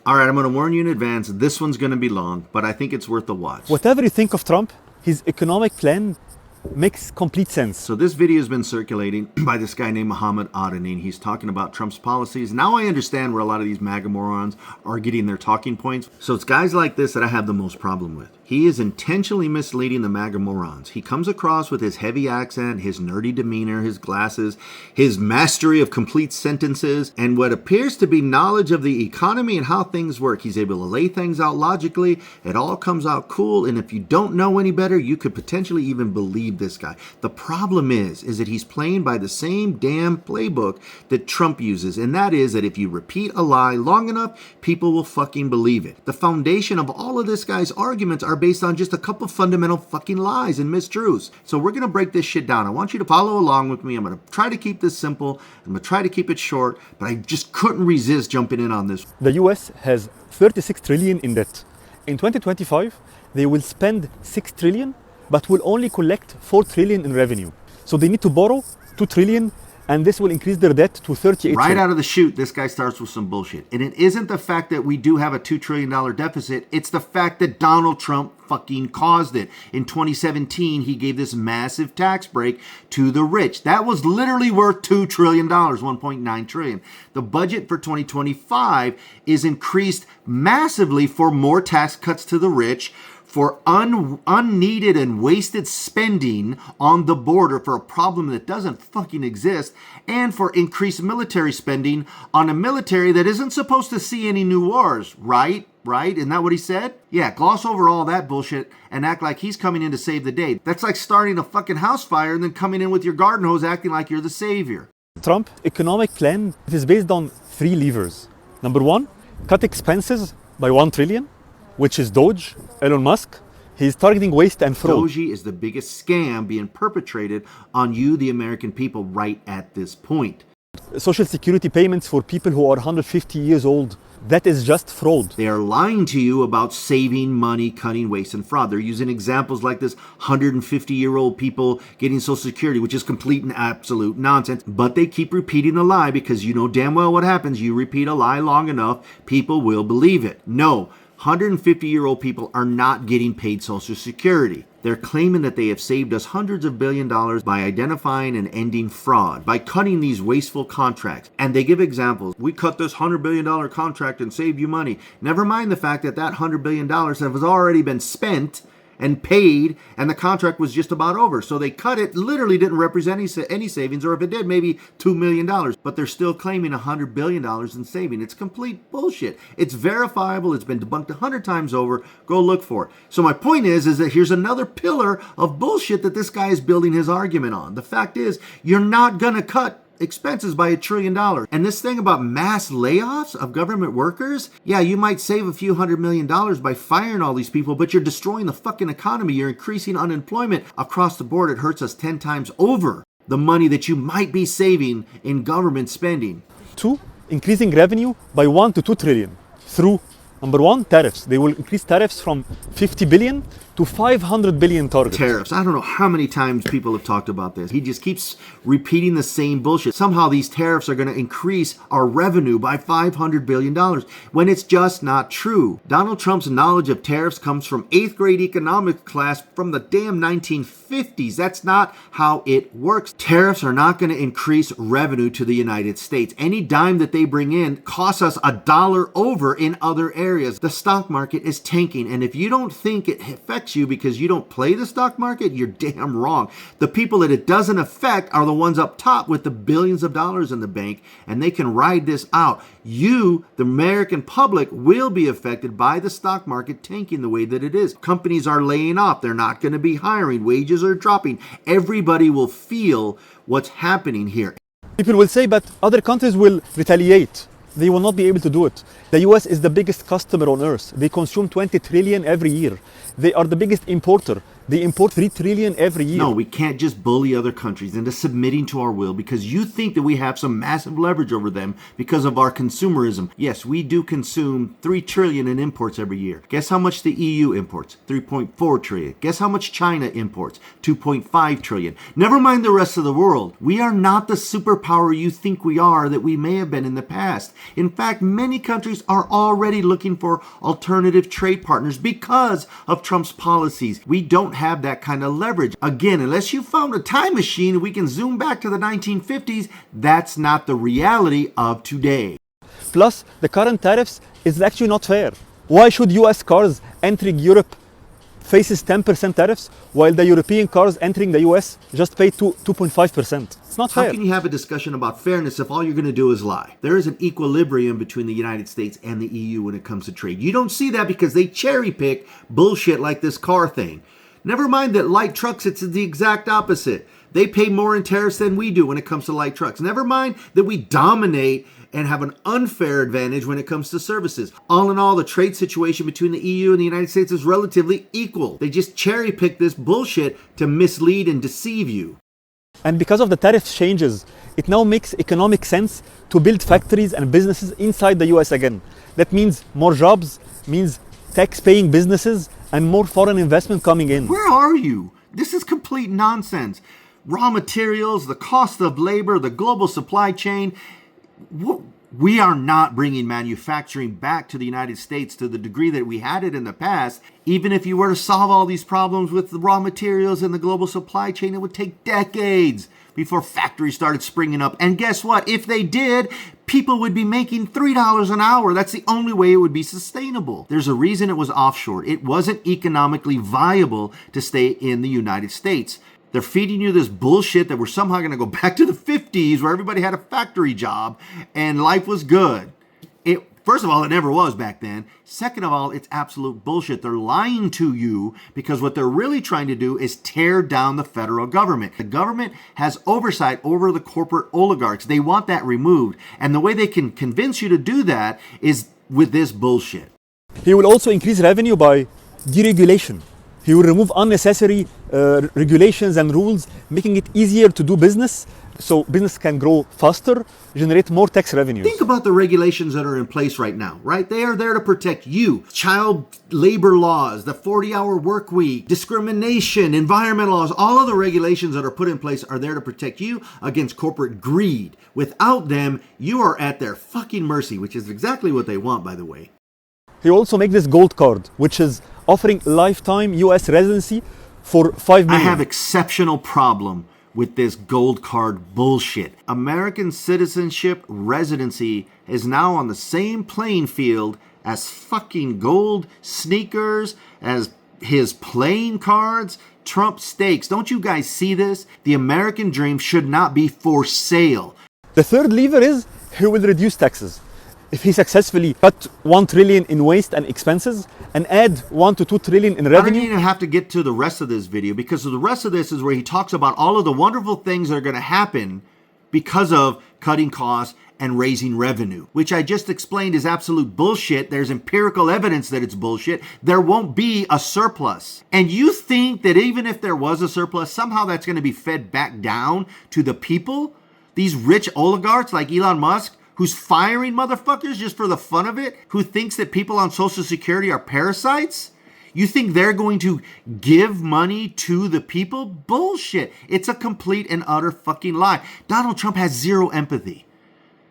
All right, I'm going to warn you in advance. This one's going to be long, but I think it's worth a watch. Whatever you think of Trump, his economic plan makes complete sense. So this video has been circulating by this guy named Mohamed, and he's talking about Trump's policies. Now I understand where a lot of these MAGA morons are getting their talking points. So it's guys like this that I have the most problem with. He is intentionally misleading the MAGA morons. He comes across with his heavy accent, his nerdy demeanor, his glasses, his mastery of complete sentences, and what appears to be knowledge of the economy and how things work. He's able to lay things out logically. It all comes out cool, and if you don't know any better, you could potentially even believe this guy. The problem is that he's playing by the same damn playbook that Trump uses, and that is that if you repeat a lie long enough, people will fucking believe it. The foundation of all of this guy's arguments are based on just a couple fundamental fucking lies and mistruths. So we're going to break this shit down. I want you to follow along with me. I'm going to try to keep this simple. I'm going to try to keep it short, but I just couldn't resist jumping in on this. The US has 36 trillion in debt. In 2025, they will spend 6 trillion, but will only collect 4 trillion in revenue. So they need to borrow 2 trillion, and this will increase their debt to 38 Right trillion. out of the chute, this guy starts with some bullshit. And it isn't the fact that we do have a $2 trillion deficit. It's the fact that Donald Trump fucking caused it. In 2017, he gave this massive tax break to the rich. That was literally worth $2 trillion, $1.9 trillion. The budget for 2025 is increased massively for more tax cuts to the rich, for unneeded and wasted spending on the border for a problem that doesn't fucking exist, and for increased military spending on a military that isn't supposed to see any new wars, right? Right? Isn't that what he said? Yeah, gloss over all that bullshit and act like he's coming in to save the day. That's like starting a fucking house fire and then coming in with your garden hose acting like you're the savior. Trump economic plan is based on 3 levers. Number 1, cut expenses by 1 trillion. Which is Doge, Elon Musk. He's targeting waste and fraud. Doge is the biggest scam being perpetrated on you, the American people, right at this point. Social security payments for people who are 150 years old, that is just fraud. They are lying to you about saving money, cutting waste and fraud. They're using examples like this 150-year-old people getting Social Security, which is complete and absolute nonsense. But they keep repeating the lie because you know damn well what happens. You repeat a lie long enough, people will believe it. No. 150-year-old people are not getting paid Social Security. They're claiming that they have saved us hundreds of billion dollars by identifying and ending fraud, by cutting these wasteful contracts. And they give examples. We cut this $100 billion contract and saved you money. Never mind the fact that that $100 billion has already been spent and paid, and the contract was just about over. So they cut it, literally didn't represent any savings, or if it did, maybe $2 million. But they're still claiming $100 billion in saving. It's complete bullshit. It's verifiable. It's been debunked 100 times over. Go look for it. So my point is that here's another pillar of bullshit that this guy is building his argument on. The fact is, you're not going to cut expenses by $1 trillion. And this thing about mass layoffs of government workers, yeah, you might save a few $100 million by firing all these people, but you're destroying the fucking economy. You're increasing unemployment across the board. It hurts us 10 times over the money that you might be saving in government spending. 2, increasing revenue by 1 to 2 trillion through, number 1, tariffs. They will increase tariffs from 50 billion to 500 billion target. Tariffs. I don't know how many times people have talked about this. He just keeps repeating the same bullshit. Somehow these tariffs are going to increase our revenue by $500 billion when it's just not true. Donald Trump's knowledge of tariffs comes from 8th grade economics class from the damn 1950s. That's not how it works. Tariffs are not going to increase revenue to the United States. Any dime that they bring in costs us $1 over in other areas. The stock market is tanking, and if you don't think it affects you because you don't play the stock market, you're damn wrong. The people that it doesn't affect are the ones up top with the billions of dollars in the bank, and they can ride this out. You, the American public, will be affected by the stock market tanking the way that it is. Companies are laying off. They're not going to be hiring. Wages are dropping. Everybody will feel what's happening here. People will say, but other countries will retaliate. They will not be able to do it. The US is the biggest customer on earth. They consume 20 trillion every year. They are the biggest importer. They import 3 trillion every year. No, we can't just bully other countries into submitting to our will because you think that we have some massive leverage over them because of our consumerism. Yes, we do consume 3 trillion in imports every year. Guess how much the EU imports? 3.4 trillion. Guess how much China imports? 2.5 trillion. Never mind the rest of the world. We are not the superpower you think we are that we may have been in the past. In fact, many countries are already looking for alternative trade partners because of Trump's policies. We don't have that kind of leverage. Again, unless you found a time machine and we can zoom back to the 1950s, that's not the reality of today. Plus, the current tariffs is actually not fair. Why should US cars entering Europe faces 10% tariffs while the European cars entering the US just pay 2.5%? It's not fair. How can you have a discussion about fairness if all you're going to do is lie? There is an equilibrium between the United States and the EU when it comes to trade. You don't see that because they cherry pick bullshit like this car thing. Never mind that light trucks, it's the exact opposite. They pay more in tariffs than we do when it comes to light trucks. Never mind that we dominate and have an unfair advantage when it comes to services. All in all, the trade situation between the EU and the United States is relatively equal. They just cherry pick this bullshit to mislead and deceive you. And because of the tariff changes, it now makes economic sense to build factories and businesses inside the US again. That means more jobs, means tax-paying businesses, and more foreign investment coming in. Where are you? This is complete nonsense. Raw materials, the cost of labor, the global supply chain. We are not bringing manufacturing back to the United States to the degree that we had it in the past. Even if you were to solve all these problems with the raw materials and the global supply chain, it would take decades before factories started springing up. And guess what? If they did, people would be making $3 an hour. That's the only way it would be sustainable. There's a reason it was offshore. It wasn't economically viable to stay in the United States. They're feeding you this bullshit that we're somehow going to go back to the 50s where everybody had a factory job and life was good. First of all, it never was back then. Second of all, it's absolute bullshit. They're lying to you because what they're really trying to do is tear down the federal government. The government has oversight over the corporate oligarchs. They want that removed. And the way they can convince you to do that is with this bullshit. He will also increase revenue by deregulation. He will remove unnecessary regulations and rules, making it easier to do business so business can grow faster, generate more tax revenues. Think about the regulations that are in place right now, right? They are there to protect you. Child labor laws, the 40-hour work week, discrimination, environmental laws, all of the regulations that are put in place are there to protect you against corporate greed. Without them, you are at their fucking mercy, which is exactly what they want, by the way. He also makes this gold card, which is offering lifetime US residency for $5 million. I have exceptional problem with this gold card bullshit. American citizenship residency is now on the same playing field as fucking gold sneakers, as his playing cards, Trump steaks. Don't you guys see this? The American dream should not be for sale. The third lever is he will reduce taxes. If he successfully cut 1 trillion in waste and expenses and add 1 to 2 trillion in revenue. I don't even have to get to the rest of this video because the rest of this is where he talks about all of the wonderful things that are going to happen because of cutting costs and raising revenue, which I just explained is absolute bullshit. There's empirical evidence that it's bullshit. There won't be a surplus. And you think that even if there was a surplus, somehow that's going to be fed back down to the people? These rich oligarchs like Elon Musk, who's firing motherfuckers just for the fun of it, who thinks that people on Social Security are parasites? You think they're going to give money to the people? Bullshit. It's a complete and utter fucking lie. Donald Trump has zero empathy.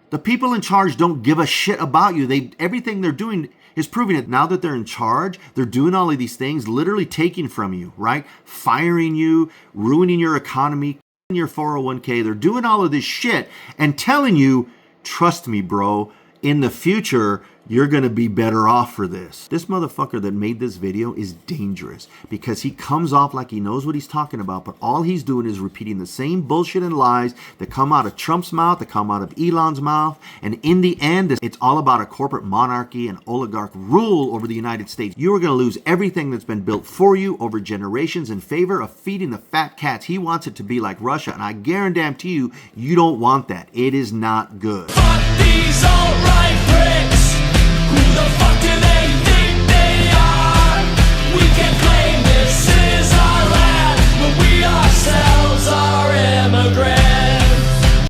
The people in charge don't give a shit about you. Everything they're doing is proving it. Now that they're in charge, they're doing all of these things, literally taking from you, right? Firing you, ruining your economy, your 401k. They're doing all of this shit and telling you, trust me, bro, in the future, you're going to be better off for this. This motherfucker that made this video is dangerous because he comes off like he knows what he's talking about, but all he's doing is repeating the same bullshit and lies that come out of Trump's mouth, that come out of Elon's mouth. And in the end, it's all about a corporate monarchy and oligarch rule over the United States. You are going to lose everything that's been built for you over generations in favor of feeding the fat cats. He wants it to be like Russia, and I guarantee you, you don't want that. It is not good. Fuck these alt-right pricks.